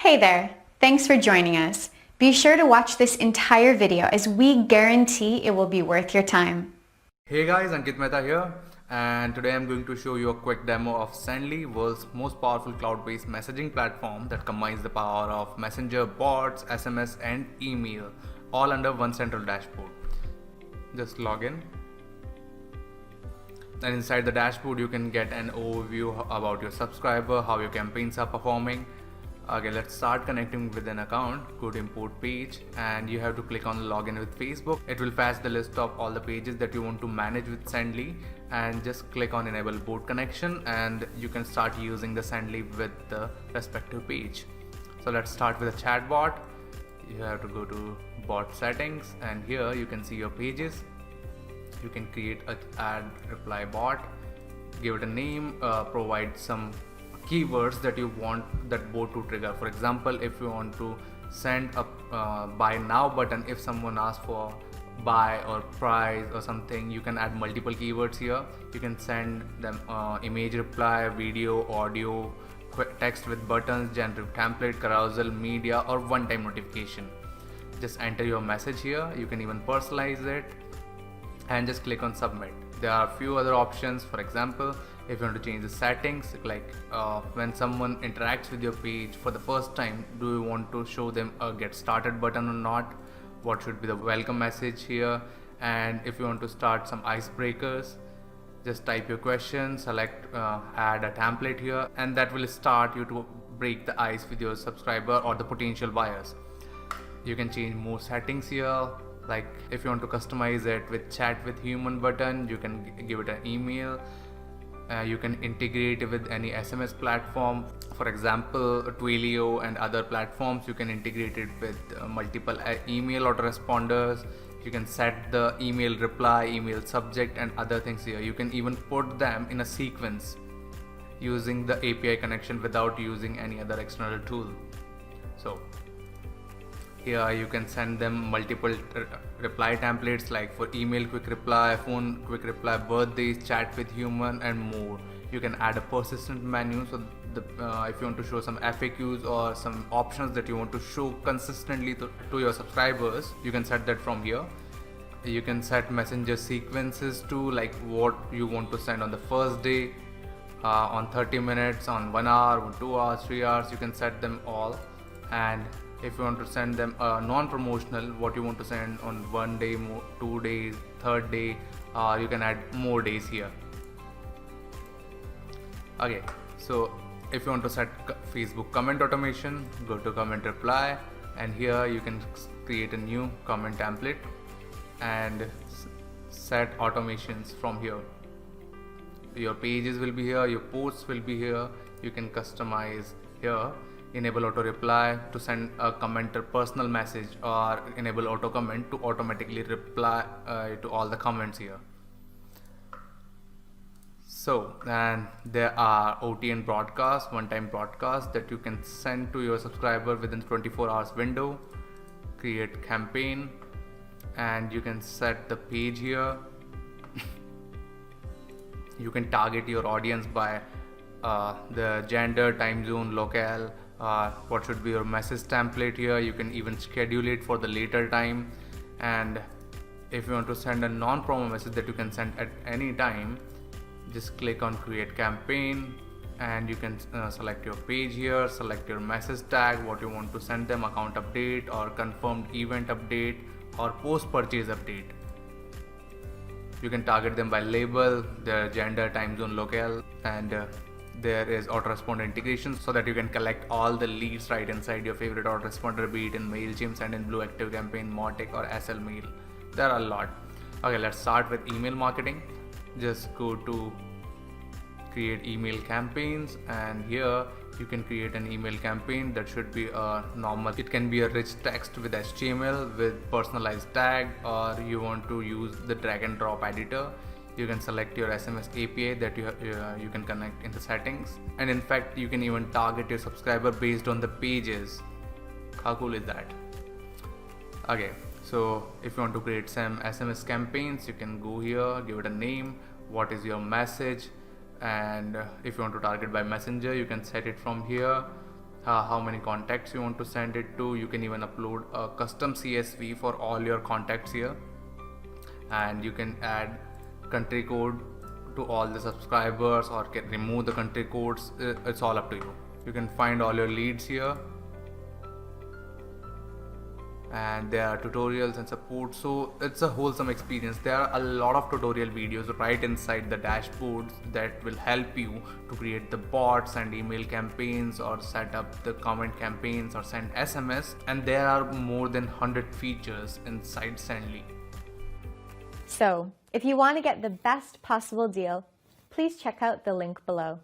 Hey there, thanks for joining us. Be sure to watch this entire video as we guarantee it will be worth your time. Hey guys, Ankit Mehta here, and today I'm going to show you a quick demo of Sendly, world's most powerful cloud-based messaging platform that combines the power of Messenger, bots, SMS and email all under one central dashboard. Just log in. And inside the dashboard you can get an overview about your subscriber, how your campaigns are performing. Okay, let's start connecting with an account. Go to import page and you have to click on login with Facebook. It will fetch the list of all the pages that you want to manage with Sendly, and just click on enable bot connection and you can start using the Sendly with the respective page. So let's start with a chat bot. You have to go to bot settings and here you can see your pages. You can create an add reply bot, give it a name, provide some keywords that you want that bot to trigger. For example, if you want to send a buy now button, if someone asks for buy or price or something, you can add multiple keywords here. You can send them image reply, video, audio, text with buttons, generic template, carousel, media or one-time notification. Just enter your message here. You can even personalize it and just click on submit. There are a few other options. For example, if you want to change the settings, like when someone interacts with your page for the first time, do you want to show them a get started button or not? What should be the welcome message here? And if you want to start some icebreakers, just type your question, select add a template here, and that will start you to break the ice with your subscriber or the potential buyers. You can change more settings here, like if you want to customize it with chat with human button, you can give it an email. You can integrate it with any SMS platform, for example Twilio and other platforms. You can integrate it with multiple email autoresponders. You can set the email reply, email subject and other things here. You can even put them in a sequence using the API connection without using any other external tool. So here you can send them multiple reply templates, like for email quick reply, phone quick reply, birthdays, chat with human and more. You can add a persistent menu, so if you want to show some FAQs or some options that you want to show consistently to your subscribers, you can set that from here. You can set messenger sequences too, like what you want to send on the first day, on 30 minutes, on 1 hour, 2 hours, 3 hours. You can set them all. And if you want to send them non-promotional, what you want to send on 1 day, 2 days, 3rd day, you can add more days here. Okay, so if you want to set Facebook comment automation, go to comment reply and here you can create a new comment template and set automations from here. Your pages will be here, your posts will be here. You can customize here. Enable auto reply to send a commenter personal message, or enable auto comment to automatically reply to all the comments here. So, and there are OTN broadcast, one-time broadcast that you can send to your subscriber within 24 hours window. Create campaign and you can set the page here. You can target your audience by the gender, time zone, locale. What should be your message template here. You can even schedule it for the later time. And if you want to send a non-promo message that you can send at any time, just click on create campaign and you can select your page here, select your message tag, what you want to send them, account update or confirmed event update or post purchase update. You can target them by label, their gender, time zone, locale, and there is autoresponder integration so that you can collect all the leads right inside your favorite autoresponder, be it in MailChimp, Sendinblue, ActiveCampaign, Mautic or SL Mail. There are a lot. Okay, let's start with email marketing. Just go to create email campaigns and here you can create an email campaign that should be a normal. It can be a rich text with HTML with personalized tag, or you want to use the drag and drop editor. You can select your SMS API that you can connect in the settings, and in fact you can even target your subscriber based on the pages. How cool is that? Okay, so if you want to create some SMS campaigns, you can go here, give it a name, what is your message, and if you want to target by messenger, you can set it from here. how many contacts you want to send it to. You can even upload a custom CSV for all your contacts here, and you can add country code to all the subscribers or can remove the country codes. It's all up to you. You can find all your leads here, and there are tutorials and support, so it's a wholesome experience. There are a lot of tutorial videos right inside the dashboards that will help you to create the bots and email campaigns or set up the comment campaigns or send SMS, and there are more than 100 features inside Sendly. So, if you want to get the best possible deal, please check out the link below.